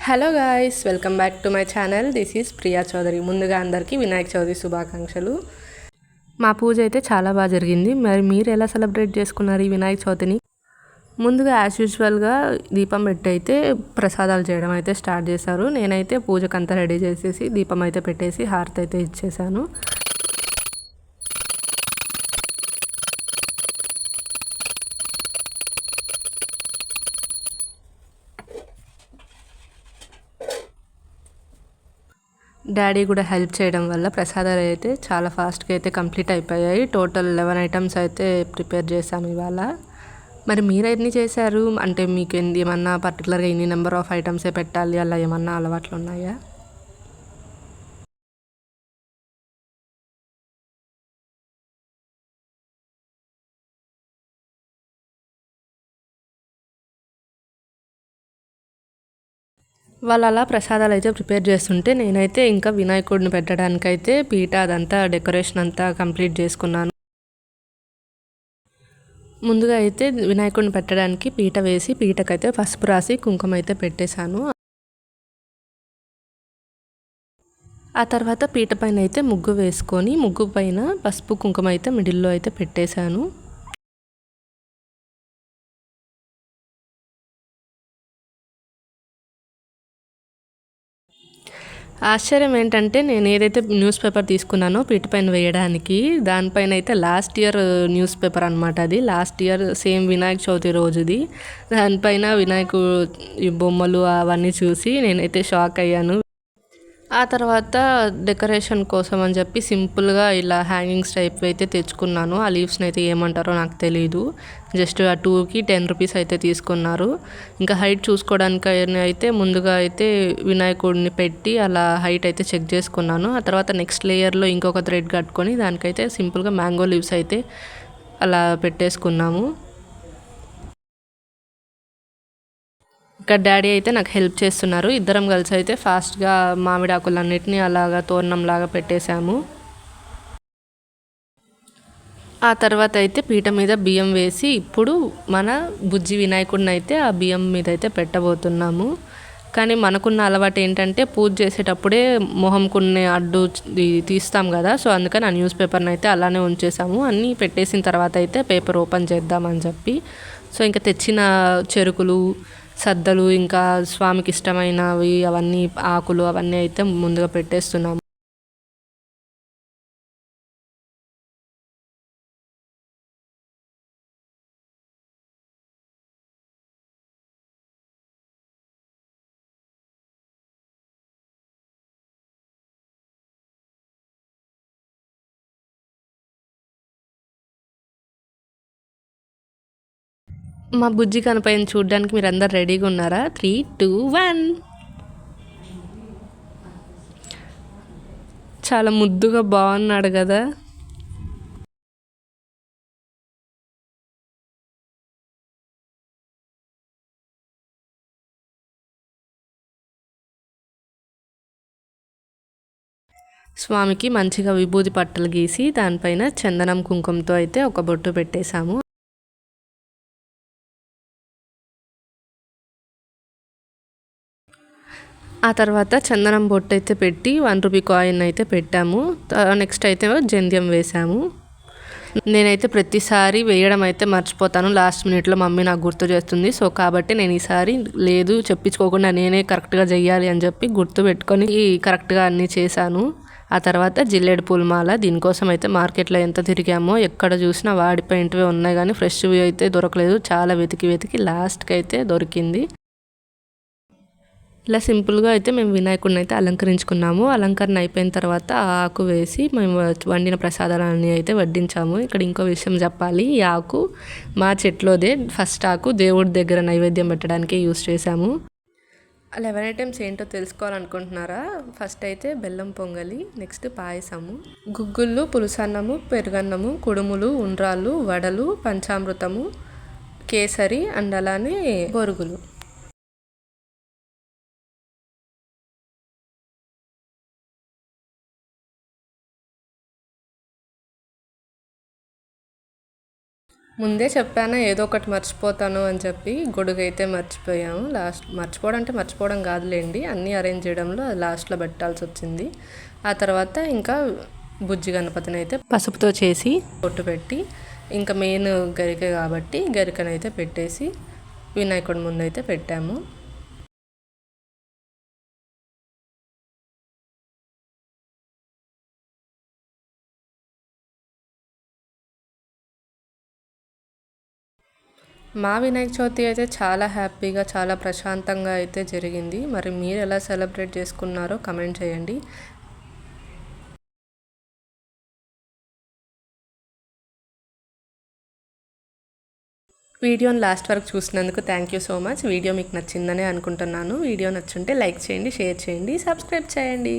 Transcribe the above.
Hello guys, welcome back to my channel. This is Priya Chowdary. ముందుగా అందరికీ వినాయక చవితి శుభాకాంక్షలు. మా పూజ అయితే చాలా బాగా జరిగింది. మరి మీరు ఎలా సెలబ్రేట్ చేసుకున్నారు ఈ వినాయక చవితిని? ముందుగా యాజ్ యూజువల్గా దీపం పెట్టి అయితే ప్రసాదాలు చేయడం అయితే స్టార్ట్ చేశారు. నేనైతే పూజకంతా రెడీ చేసేసి దీపం అయితే పెట్టేసి హారతి అయితే ఇచ్చేసాను. డాడీ కూడా హెల్ప్ చేయడం వల్ల ప్రసాదాలు అయితే చాలా ఫాస్ట్గా అయితే కంప్లీట్ అయిపోయాయి. టోటల్ 11 ఐటమ్స్ అయితే ప్రిపేర్ చేశాము ఇవాళ. మరి మీరు ఎన్ని చేశారు? అంటే మీకు ఏమన్నా పర్టికులర్గా ఇన్ని నెంబర్ ఆఫ్ ఐటమ్సే పెట్టాలి అలా ఏమన్నా అలవాట్లు ఉన్నాయా? వాళ్ళు అలా ప్రసాదాలు అయితే ప్రిపేర్ చేస్తుంటే నేనైతే ఇంకా వినాయకుడిని పెట్టడానికైతే పీట అదంతా డెకరేషన్ అంతా కంప్లీట్ చేసుకున్నాను. ముందుగా అయితే వినాయకుడిని పెట్టడానికి పీట వేసి పీటకైతే పసుపు రాసి కుంకుమ అయితే పెట్టేశాను. ఆ తర్వాత పీట పైన అయితే ముగ్గు వేసుకొని ముగ్గు పైన పసుపు కుంకుమ అయితే మిడిల్లో అయితే పెట్టేశాను. ఆశ్చర్యం ఏంటంటే నేను ఏదైతే న్యూస్ పేపర్ తీసుకున్నానో పీట పైన వేయడానికి దానిపైన అయితే లాస్ట్ ఇయర్ న్యూస్ పేపర్ అనమాట. అది last year same Vinayaka Chavithi రోజుది. దానిపైన వినాయకుడు బొమ్మలు అవన్నీ చూసి నేనైతే షాక్ అయ్యాను. ఆ తర్వాత డెకరేషన్ కోసం అని చెప్పి సింపుల్గా ఇలా హ్యాంగింగ్స్ టైప్ అయితే తెచ్చుకున్నాను. ఆ లీవ్స్ని అయితే ఏమంటారో నాకు తెలీదు. జస్ట్ ఆ 2కి 10 రూపీస్ అయితే తీసుకున్నారు. ఇంకా హైట్ చూసుకోవడానికి అయితే ముందుగా అయితే వినాయకుడిని పెట్టి అలా హైట్ అయితే చెక్ చేసుకున్నాను. ఆ తర్వాత నెక్స్ట్ లేయర్లో ఇంకొక థ్రెడ్ కట్టుకొని దానికైతే సింపుల్గా మ్యాంగో లీవ్స్ అయితే అలా పెట్టేసుకున్నాము. ఇక్కడ డాడీ అయితే నాకు హెల్ప్ చేస్తున్నారు. ఇద్దరం కలిసి అయితే ఫాస్ట్గా మామిడాకులన్నిటిని అలాగా తోరణంలాగా పెట్టేశాము. ఆ తర్వాత అయితే పీట మీద బియ్యం వేసి ఇప్పుడు మన బుజ్జి వినాయకుడిని అయితే ఆ బియ్యం మీద అయితే పెట్టబోతున్నాము. కానీ మనకున్న అలవాటు ఏంటంటే పూజ చేసేటప్పుడే మొహంకున్న అడ్డు తీస్తాం కదా. సో అందుకని ఆ న్యూస్ పేపర్ని అయితే అలానే ఉంచేసాము. అన్నీ పెట్టేసిన తర్వాత అయితే పేపర్ ఓపెన్ చేద్దామని చెప్పి సో ఇంకా తెచ్చిన చెరుకులు సద్దలు ఇంకా స్వామికి ఇష్టమైనవి అవన్నీ ఆకులు అవన్నీ అయితే ముందుగా పెట్టేస్తున్నాము. మా బుజ్జి కనపైన చూడడానికి మీరు అందరు రెడీగా ఉన్నారా? 3, 2, 1. చాలా ముద్దుగా బాగున్నాడు కదా. స్వామికి మంచిగా విభూది పట్టలు గీసి దానిపైన చందనం కుంకుమతో అయితే ఒక బొట్టు పెట్టేశాము. ఆ తర్వాత చందనం బొట్టు అయితే పెట్టి 1 రూపీ కాయిన్ అయితే పెట్టాము. నెక్స్ట్ అయితే జంధ్యం వేసాము. నేనైతే ప్రతిసారి వేయడం అయితే మర్చిపోతాను. లాస్ట్ మినిట్లో మమ్మీ నాకు గుర్తు చేస్తుంది. సో కాబట్టి నేను ఈసారి లేదు చెప్పించుకోకుండా నేనే కరెక్ట్గా చెయ్యాలి అని చెప్పి గుర్తు పెట్టుకొని కరెక్ట్గా అన్నీ చేశాను. ఆ తర్వాత జిల్లేడు పూలమాల. దీనికోసం అయితే మార్కెట్లో ఎంత తిరిగామో ఎక్కడ చూసినా వాడిపోయినవే ఉన్నాయి కానీ ఫ్రెష్వి అయితే దొరకలేదు. చాలా వెతికి లాస్ట్కి అయితే దొరికింది. ఇలా సింపుల్గా అయితే మేము వినాయకుడిని అయితే అలంకరించుకున్నాము. అలంకరణ అయిపోయిన తర్వాత ఆకు వేసి మేము వండిన ప్రసాదాలన్నీ అయితే వడ్డించాము. ఇక్కడ ఇంకో విషయం చెప్పాలి. ఈ ఆకు మా చెట్లోదే. ఫస్ట్ ఆకు దేవుడి దగ్గర నైవేద్యం పెట్టడానికి యూస్ చేసాము. 11 ఐటమ్స్ ఏంటో తెలుసుకోవాలనుకుంటున్నారా? ఫస్ట్ అయితే బెల్లం పొంగలి, నెక్స్ట్ పాయసము, గుగ్గుళ్ళు, పులుసన్నము, పెరుగన్నము, కుడుములు, ఉండ్రాళ్ళు, వడలు, పంచామృతము, కేసరి అండ్ అలానే బొరుగులు. ముందే చెప్పాను ఏదో ఒకటి మర్చిపోతాను అని చెప్పి, గొడుగు అయితే మర్చిపోయాము. మర్చిపోవడం అంటే మర్చిపోవడం కాదులేండి, అన్నీ అరేంజ్ చేయడంలో అది లాస్ట్లో పెట్టాల్సి వచ్చింది. ఆ తర్వాత ఇంకా బుజ్జి గణపతిని అయితే పసుపుతో చేసి పొట్టు పెట్టి, ఇంకా మెయిన్ గరిక కాబట్టి గరికనైతే పెట్టేసి వినాయకుడి ముందైతే పెట్టాము. మా వినాయక చవితి అయితే చాలా హ్యాపీగా, చాలా ప్రశాంతంగా అయితే జరిగింది. మరి మీరు ఎలా సెలబ్రేట్ చేసుకున్నారో కమెంట్ చేయండి. వీడియోని లాస్ట్ వరకు చూసినందుకు thank you so much. Video మీకు నచ్చిందనే అనుకుంటున్నాను. వీడియో నచ్చుంటే లైక్ చేయండి, షేర్ చేయండి, సబ్స్క్రైబ్ చేయండి.